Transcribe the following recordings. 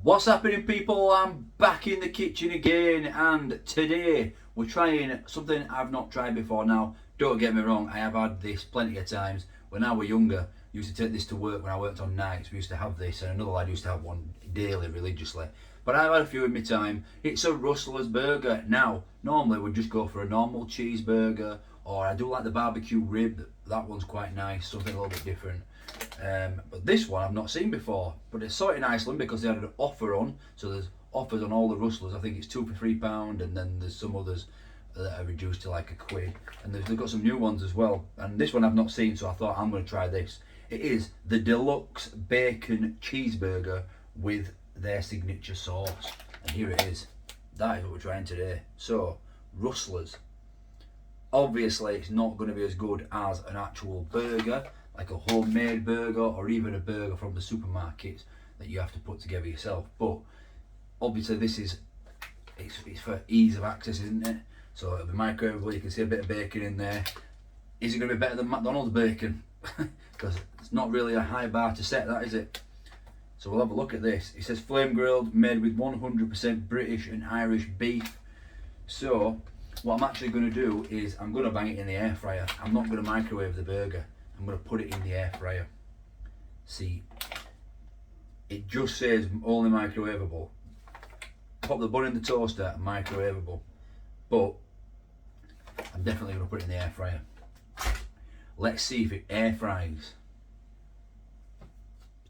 What's happening, people? I'm back in the kitchen again, and today we're trying something I've not tried before. Now, don't get me wrong, I have had this plenty of times. When I was younger, I used to take this to work when I worked on nights. We used to have this, and another lad used to have one daily, religiously. But I've had a few in my time. It's a Rustler's burger. Now, normally we'd just go for a normal cheeseburger, or I do like the barbecue rib. That one's quite nice, something a little bit different. But this one I've not seen before, but it's sort of in Iceland because they had an offer on, so there's offers on all the Rustlers. I think it's 2 for £3, and then there's some others that are reduced to like £1, and they've got some new ones as well, and this one I've not seen, so I thought I'm going to try this. It is the Deluxe Bacon Cheeseburger with their signature sauce, and here it is. That is what we're trying today. So, Rustlers. Obviously it's not going to be as good as an actual burger, like a homemade burger or even a burger from the supermarkets that you have to put together yourself. But obviously this is, it's for ease of access, isn't it? So it'll be microwavable, you can see a bit of bacon in there. Is it going to be better than McDonald's bacon? Because it's not really a high bar to set, that is it? So we'll have a look at this. It says flame grilled, made with 100% British and Irish beef. So what I'm actually going to do is I'm going to bang it in the air fryer. I'm not going to microwave the burger. I'm going to put it in the air fryer. See, it just says only microwavable. Pop the bun in the toaster, microwavable. But I'm definitely going to put it in the air fryer. Let's see if it air fries.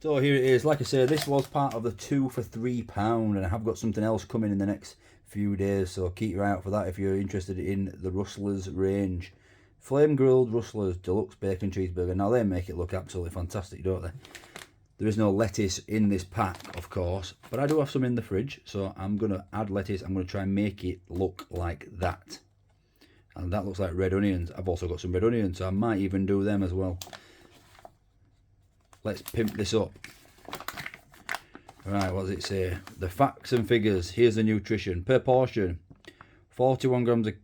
So here it is. Like I said, this was part of the 2 for £3, and I have got something else coming in the next few days, so keep your eye out for that if you're interested in the Rustlers range. Flame grilled Rustlers Deluxe Bacon Cheeseburger. Now they make it look absolutely fantastic, don't they? There is no lettuce in this pack, of course, but I do have some in the fridge, so I'm going to add lettuce. I'm going to try and make it look like that. And that looks like red onions. I've also got some red onions, so I might even do them as well. Let's pimp this up. Right, what does it say? The facts and figures. Here's the nutrition. Per portion, 41 grams of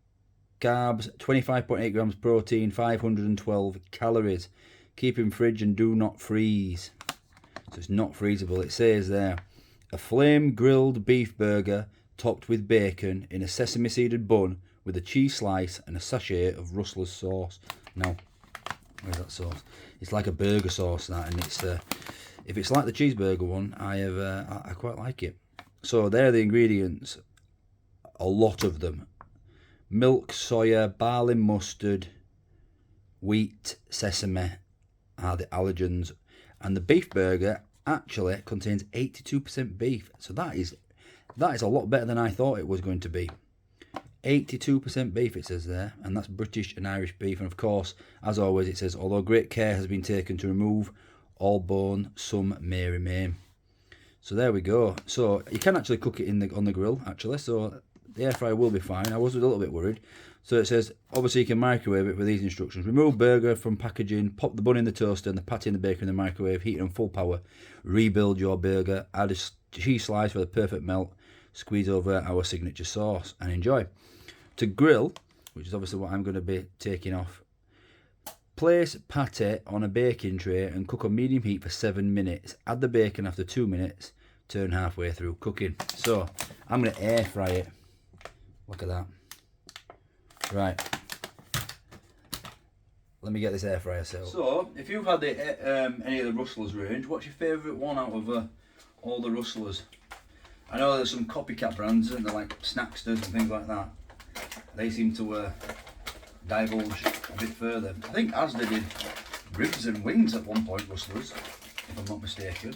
carbs, 25.8 grams protein, 512 calories. Keep in fridge and do not freeze. So it's not freezable. It says there, a flame grilled beef burger topped with bacon in a sesame seeded bun with a cheese slice and a sachet of Rustler's sauce. Now, where's that sauce? It's like a burger sauce, that, and it's if it's like the cheeseburger one, I quite like it. So there are the ingredients. A lot of them: milk, soya, barley mustard, wheat, sesame are the allergens, and the beef burger actually contains 82% beef. So that is a lot better than I thought it was going to be. 82% beef it says there, and that's British and Irish beef. And of course, as always, it says, although great care has been taken to remove all bone, some may remain. So there we go. So you can actually cook it on the grill actually, so the air fryer will be fine. I was a little bit worried. So it says, obviously you can microwave it with these instructions. Remove burger from packaging, pop the bun in the toaster and the patty and the bacon in the microwave, heat it on full power, rebuild your burger, add a cheese slice for the perfect melt, squeeze over our signature sauce and enjoy. To grill, which is obviously what I'm going to be taking off, place pate on a baking tray and cook on medium heat for 7 minutes. Add the bacon after 2 minutes, turn halfway through cooking. So I'm going to air fry it. Look at that. Right, let me get this air fryer set up. So if you've had any of the Rustlers range, what's your favourite one out of all the Rustlers? I know there's some copycat brands, isn't there, like Snacksters and things like that. They seem to divulge a bit further. I think Asda did ribs and wings at one point, Rustlers, if I'm not mistaken.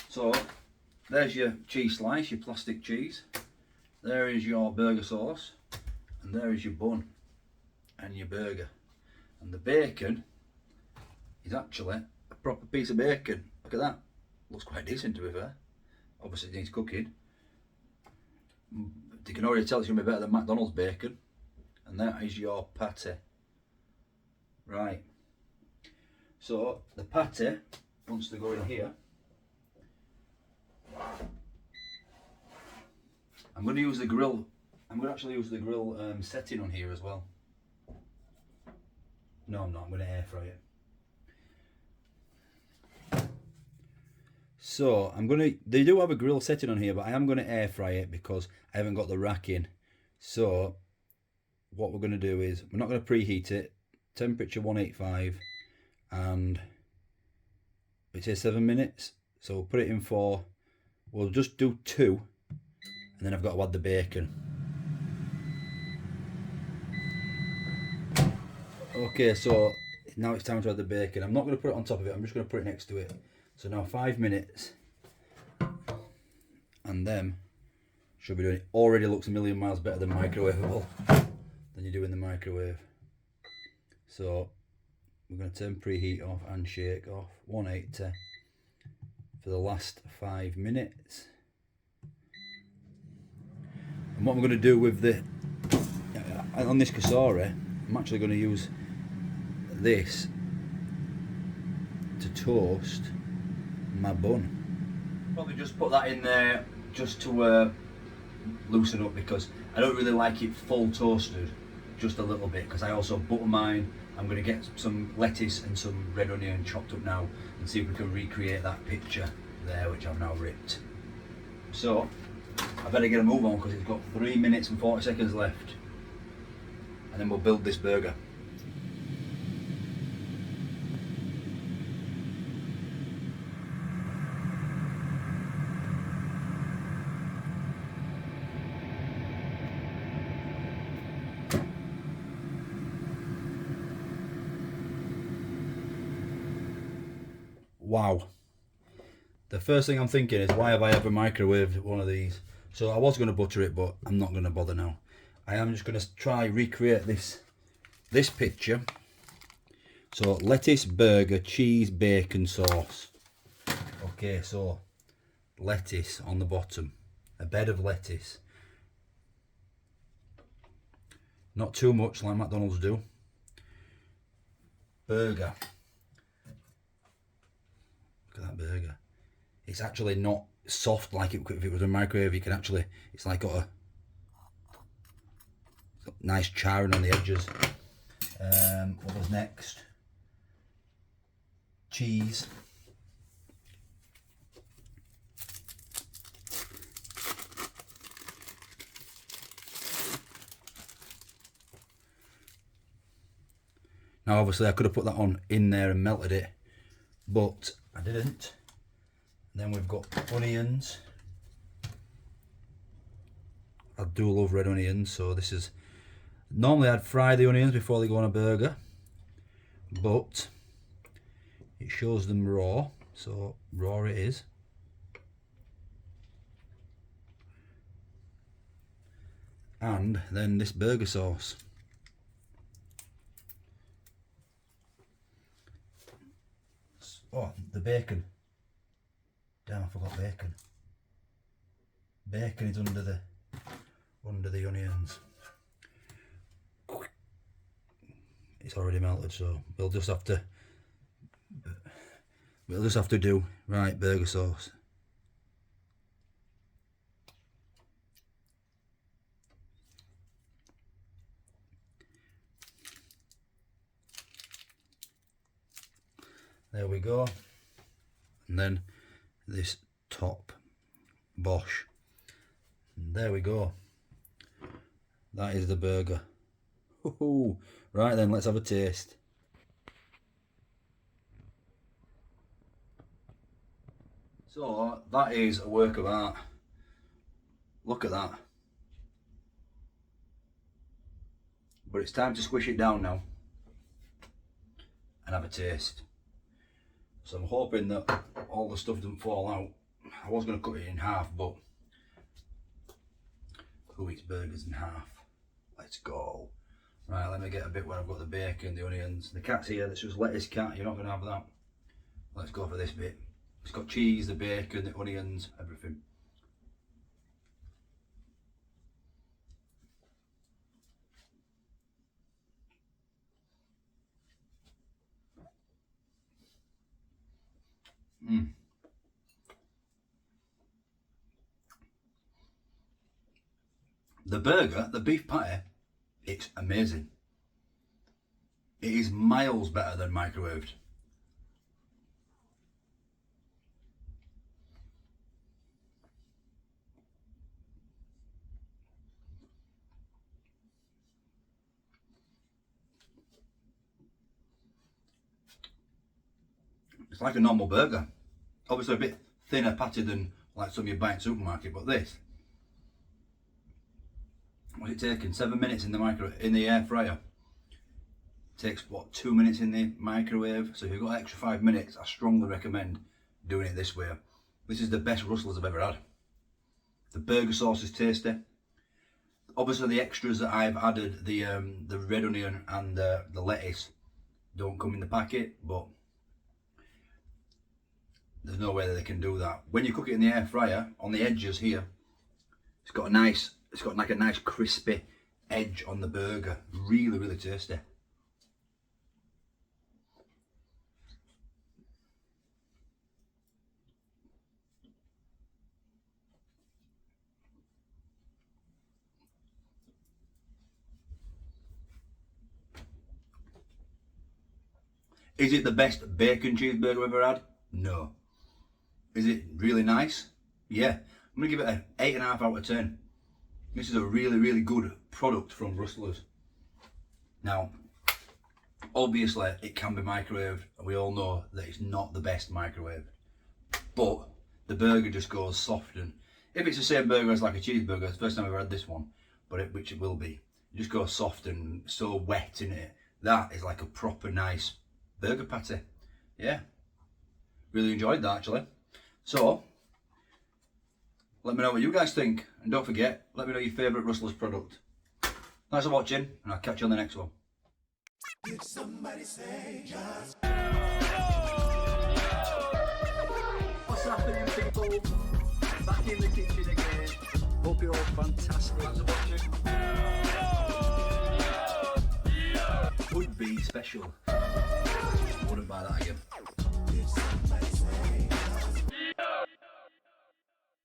So there's your cheese slice, your plastic cheese. There is your burger sauce, and there is your bun and your burger. And the bacon is actually a proper piece of bacon. Look at that. Looks quite decent, to be fair. Obviously it needs cooking. You can already tell it's going to be better than McDonald's bacon. And that is your patty. Right. So the patty wants to go in here. I'm going to use the grill. I'm going to actually use the grill setting on here as well. No, I'm not. I'm going to air fry it. So they do have a grill setting on here, but I am gonna air fry it because I haven't got the rack in. So what we're gonna do is, we're not gonna preheat it, temperature 185, and it says 7 minutes. So we'll put it in for, we'll just do 2, and then I've got to add the bacon. Okay, so now it's time to add the bacon. I'm not going to put it on top of it, I'm just going to put it next to it. So now 5 minutes, and then should be doing it. Already looks a million miles better than microwavable, than you do in the microwave. So we're going to turn preheat off and shake off 180 for the last 5 minutes. And what I'm going to do with the, on this cassoulet, I'm actually going to use this to toast my bun. Probably just put that in there just to loosen up, because I don't really like it full toasted, just a little bit, because I also butter mine. I'm going to get some lettuce and some red onion chopped up now and see if we can recreate that picture there, which I've now ripped. So I better get a move on because it's got 3 minutes and 40 seconds left, and then we'll build this burger. Wow. The first thing I'm thinking is, why have I ever microwaved one of these? So I was going to butter it, but I'm not going to bother now. I am just going to try recreate this picture. So lettuce, burger, cheese, bacon sauce. Okay, so lettuce on the bottom, a bed of lettuce. Not too much like McDonald's do. Burger. Look at that burger. It's actually not soft like if it was a microwave. You can actually, it's like got a nice charring on the edges. What was next? Cheese. Now obviously I could have put that on in there and melted it, but I didn't. Then we've got onions. I do love red onions, so this is, normally I'd fry the onions before they go on a burger, but it shows them raw, so raw it is. And then this burger sauce. Oh, the bacon. Damn, I forgot bacon. Bacon is under the onions. It's already melted, so we'll just have to do right burger sauce. There we go. And then this top bosh. And there we go. That is the burger. Ooh. Right then, let's have a taste. So that is a work of art. Look at that. But it's time to squish it down now and have a taste. So I'm hoping that all the stuff doesn't fall out. I was going to cut it in half, but who eats burgers in half? Let's go. Right, let me get a bit where I've got the bacon, the onions. The cat's here, that's just lettuce cat, you're not going to have that. Let's go for this bit. It's got cheese, the bacon, the onions, everything. The burger, the beef patty, it's amazing. It is miles better than microwaved. It's like a normal burger. Obviously a bit thinner patty than like some you buy in the supermarket, but this, what's it taking? 7 minutes in the air fryer. Takes what, 2 minutes in the microwave. So if you've got an extra 5 minutes, I strongly recommend doing it this way. This is the best Rustlers I've ever had. The burger sauce is tasty. Obviously the extras that I've added, the red onion and the lettuce, don't come in the packet, but there's no way that they can do that. When you cook it in the air fryer, on the edges here, it's got like a nice crispy edge on the burger. Really, really tasty. Is it the best bacon cheeseburger I've ever had? No. Is it really nice? Yeah. I'm going to give it an 8.5 out of 10. This is a really, really good product from Rustlers. Now, obviously it can be microwaved, and we all know that it's not the best microwave. But the burger just goes soft, and if it's the same burger as like a cheeseburger, it's the first time I've ever had this one, but which it will be. It just goes soft and so wet in it. That is like a proper nice burger patty. Yeah, really enjoyed that actually. So let me know what you guys think, and don't forget, let me know your favourite Rustlers product. Thanks for watching, and I'll catch you on the next one. Did somebody say just... What's happening, people? Back in the kitchen again. Hope you're all fantastic. Thanks for watching. Would be special. Wouldn't buy that again.